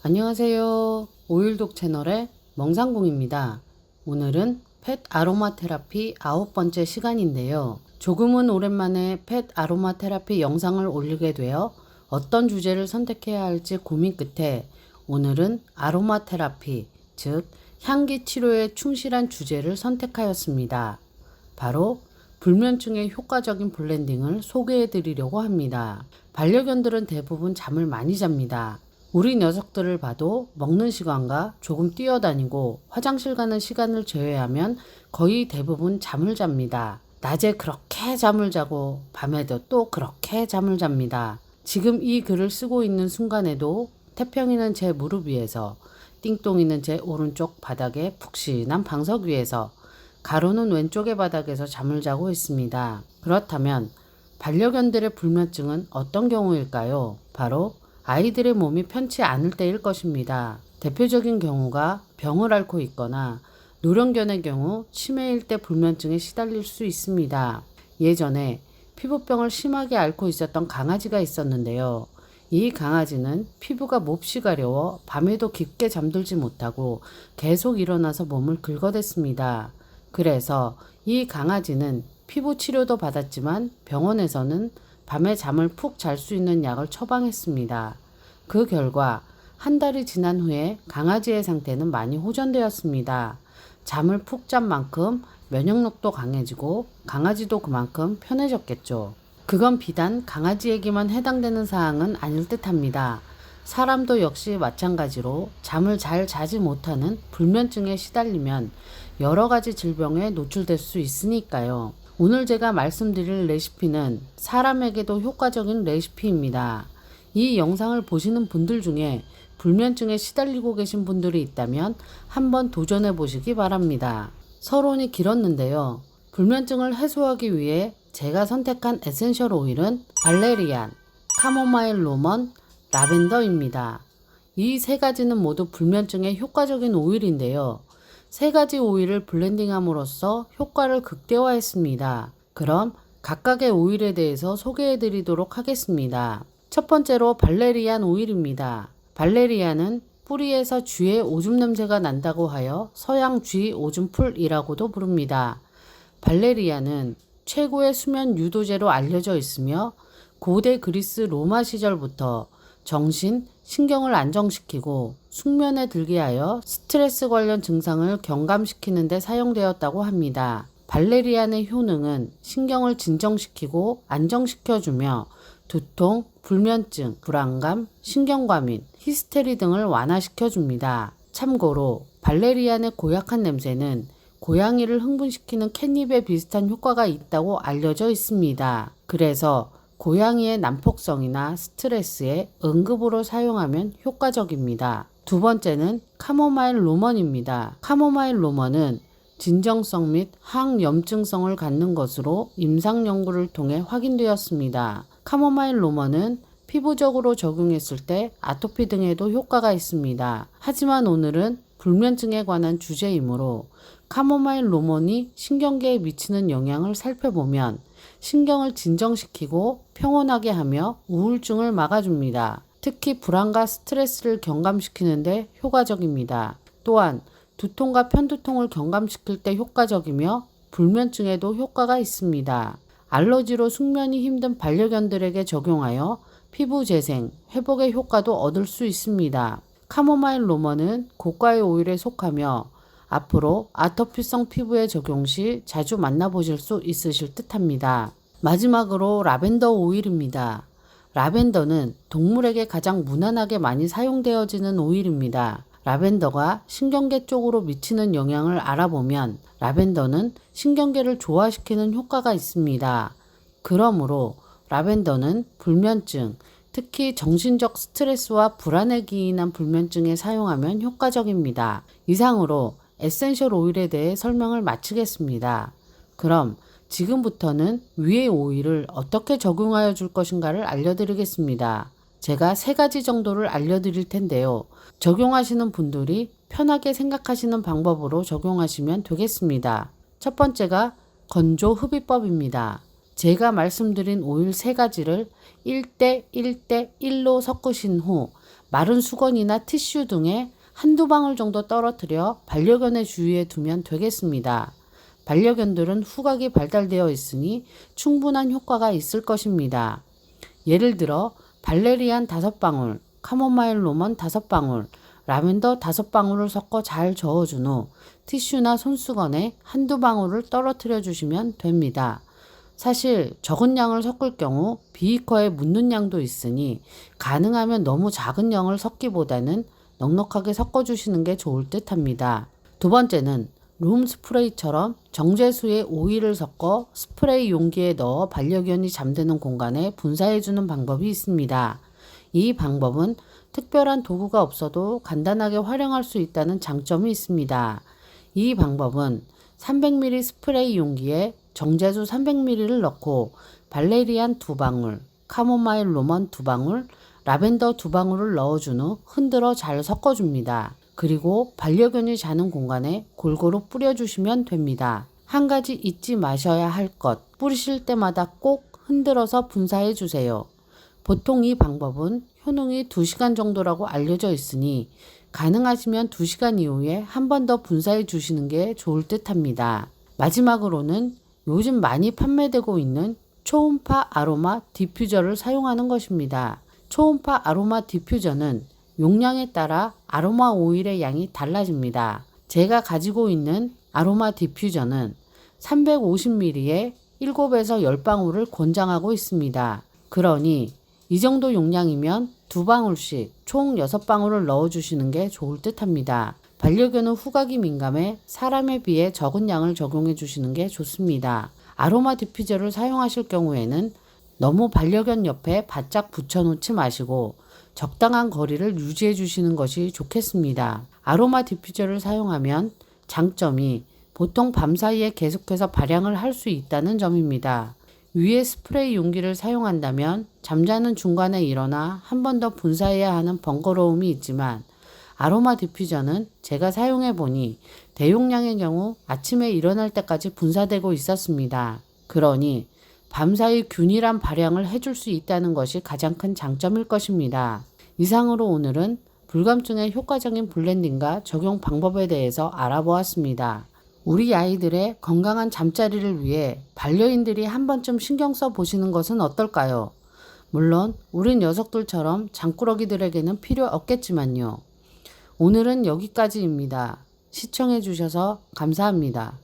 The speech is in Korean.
안녕하세요. 오일독 채널의 멍상궁입니다. 오늘은 펫 아로마 테라피 9번째 시간인데요. 조금은 오랜만에 펫 아로마 테라피 영상을 올리게 되어 어떤 주제를 선택해야 할지 고민 끝에 오늘은 아로마 테라피, 즉 향기 치료에 충실한 주제를 선택하였습니다. 바로 불면증의 효과적인 블렌딩을 소개해 드리려고 합니다. 반려견들은 대부분 잠을 많이 잡니다. 우리 녀석들을 봐도 먹는 시간과 조금 뛰어다니고 화장실 가는 시간을 제외하면 거의 대부분 잠을 잡니다. 낮에 그렇게 잠을 자고 밤에도 또 그렇게 잠을 잡니다. 지금 이 글을 쓰고 있는 순간에도 태평이는 제 무릎 위에서, 띵똥이는 제 오른쪽 바닥에 푹신한 방석 위에서, 가로는 왼쪽의 바닥에서 잠을 자고 있습니다. 그렇다면 반려견들의 불면증은 어떤 경우일까요? 바로 아이들의 몸이 편치 않을 때일 것입니다. 대표적인 경우가 병을 앓고 있거나 노령견의 경우 치매일 때 불면증에 시달릴 수 있습니다. 예전에 피부병을 심하게 앓고 있었던 강아지가 있었는데요. 이 강아지는 피부가 몹시 가려워 밤에도 깊게 잠들지 못하고 계속 일어나서 몸을 긁어댔습니다. 그래서 이 강아지는 피부 치료도 받았지만 병원에서는 밤에 잠을 푹 잘 수 있는 약을 처방했습니다. 그 결과 한 달이 지난 후에 강아지의 상태는 많이 호전되었습니다. 잠을 푹 잔 만큼 면역력도 강해지고 강아지도 그만큼 편해졌겠죠. 그건 비단 강아지에게만 해당되는 사항은 아닐 듯합니다. 사람도 역시 마찬가지로 잠을 잘 자지 못하는 불면증에 시달리면 여러 가지 질병에 노출될 수 있으니까요. 오늘 제가 말씀드릴 레시피는 사람에게도 효과적인 레시피입니다. 이 영상을 보시는 분들 중에 불면증에 시달리고 계신 분들이 있다면 한번 도전해 보시기 바랍니다. 서론이 길었는데요. 불면증을 해소하기 위해 제가 선택한 에센셜 오일은 발레리안, 카모마일 로먼, 라벤더입니다. 이 세 가지는 모두 불면증에 효과적인 오일인데요. 세 가지 오일을 블렌딩함으로써 효과를 극대화했습니다. 그럼 각각의 오일에 대해서 소개해 드리도록 하겠습니다. 첫 번째로 발레리안 오일입니다. 발레리안은 뿌리에서 쥐의 오줌 냄새가 난다고 하여 서양 쥐 오줌풀이라고도 부릅니다. 발레리안은 최고의 수면 유도제로 알려져 있으며 고대 그리스 로마 시절부터 정신, 신경을 안정시키고 숙면에 들게 하여 스트레스 관련 증상을 경감시키는 데 사용되었다고 합니다. 발레리안의 효능은 신경을 진정시키고 안정시켜주며 두통, 불면증, 불안감, 신경과민, 히스테리 등을 완화시켜줍니다. 참고로 발레리안의 고약한 냄새는 고양이를 흥분시키는 캣닙에 비슷한 효과가 있다고 알려져 있습니다. 그래서 고양이의 난폭성이나 스트레스에 응급으로 사용하면 효과적입니다. 두 번째는 카모마일 로먼입니다. 카모마일 로먼은 진정성 및 항염증성을 갖는 것으로 임상 연구를 통해 확인되었습니다. 카모마일 로먼은 피부적으로 적용했을 때 아토피 등에도 효과가 있습니다. 하지만 오늘은 불면증에 관한 주제이므로 카모마일 로먼이 신경계에 미치는 영향을 살펴보면 신경을 진정시키고 평온하게 하며 우울증을 막아줍니다. 특히 불안과 스트레스를 경감시키는 데 효과적입니다. 또한 두통과 편두통을 경감시킬 때 효과적이며 불면증에도 효과가 있습니다. 알러지로 숙면이 힘든 반려견들에게 적용하여 피부 재생, 회복의 효과도 얻을 수 있습니다. 카모마일 로먼은 고가의 오일에 속하며 앞으로 아토피성 피부에 적용 시 자주 만나보실 수 있으실 듯합니다. 마지막으로 라벤더 오일입니다. 라벤더는 동물에게 가장 무난하게 많이 사용되어지는 오일입니다. 라벤더가 신경계 쪽으로 미치는 영향을 알아보면 라벤더는 신경계를 조화시키는 효과가 있습니다. 그러므로 라벤더는 불면증, 특히 정신적 스트레스와 불안에 기인한 불면증에 사용하면 효과적입니다. 이상으로 에센셜 오일에 대해 설명을 마치겠습니다. 그럼 지금부터는 위의 오일을 어떻게 적용하여 줄 것인가를 알려드리겠습니다. 제가 3가지 정도를 알려드릴 텐데요. 적용하시는 분들이 편하게 생각하시는 방법으로 적용하시면 되겠습니다. 첫 번째가 건조 흡입법입니다. 제가 말씀드린 오일 3가지를 1대 1대 1로 섞으신 후 마른 수건이나 티슈 등에 한두 방울 정도 떨어뜨려 반려견의 주위에 두면 되겠습니다. 반려견들은 후각이 발달되어 있으니 충분한 효과가 있을 것입니다. 예를 들어 발레리안 5방울, 카모마일 로먼 5방울, 라벤더 5방울을 섞어 잘 저어준 후 티슈나 손수건에 한두 방울을 떨어뜨려 주시면 됩니다. 사실 적은 양을 섞을 경우 비이커에 묻는 양도 있으니 가능하면 너무 작은 양을 섞기보다는 넉넉하게 섞어주시는 게 좋을 듯 합니다. 두 번째는 룸 스프레이처럼 정제수에 오일을 섞어 스프레이 용기에 넣어 반려견이 잠드는 공간에 분사해주는 방법이 있습니다. 이 방법은 특별한 도구가 없어도 간단하게 활용할 수 있다는 장점이 있습니다. 이 방법은 300ml 스프레이 용기에 정제수 300ml를 넣고 발레리안 2방울, 카모마일 로먼 2방울, 라벤더 2방울을 넣어준 후 흔들어 잘 섞어줍니다. 그리고 반려견이 자는 공간에 골고루 뿌려주시면 됩니다. 한 가지 잊지 마셔야 할 것, 뿌리실 때마다 꼭 흔들어서 분사해 주세요. 보통 이 방법은 효능이 2시간 정도라고 알려져 있으니 가능하시면 2시간 이후에 한 번 더 분사해 주시는 게 좋을 듯 합니다. 마지막으로는 요즘 많이 판매되고 있는 초음파 아로마 디퓨저를 사용하는 것입니다. 초음파 아로마 디퓨저는 용량에 따라 아로마 오일의 양이 달라집니다. 제가 가지고 있는 아로마 디퓨저는 350ml에 7에서 10방울을 권장하고 있습니다. 그러니 이 정도 용량이면 2방울씩 총 6방울을 넣어주시는 게 좋을 듯 합니다. 반려견은 후각이 민감해 사람에 비해 적은 양을 적용해 주시는 게 좋습니다. 아로마 디퓨저를 사용하실 경우에는 너무 반려견 옆에 바짝 붙여놓지 마시고 적당한 거리를 유지해 주시는 것이 좋겠습니다. 아로마 디퓨저를 사용하면 장점이 보통 밤사이에 계속해서 발향을 할 수 있다는 점입니다. 위에 스프레이 용기를 사용한다면 잠자는 중간에 일어나 한 번 더 분사해야 하는 번거로움이 있지만 아로마 디퓨저는 제가 사용해 보니 대용량의 경우 아침에 일어날 때까지 분사되고 있었습니다. 그러니 밤사이 균일한 발향을 해줄 수 있다는 것이 가장 큰 장점일 것입니다. 이상으로 오늘은 불감증의 효과적인 블렌딩과 적용 방법에 대해서 알아보았습니다. 우리 아이들의 건강한 잠자리를 위해 반려인들이 한 번쯤 신경 써 보시는 것은 어떨까요? 물론 우리 녀석들처럼 장꾸러기들에게는 필요 없겠지만요. 오늘은 여기까지입니다. 시청해 주셔서 감사합니다.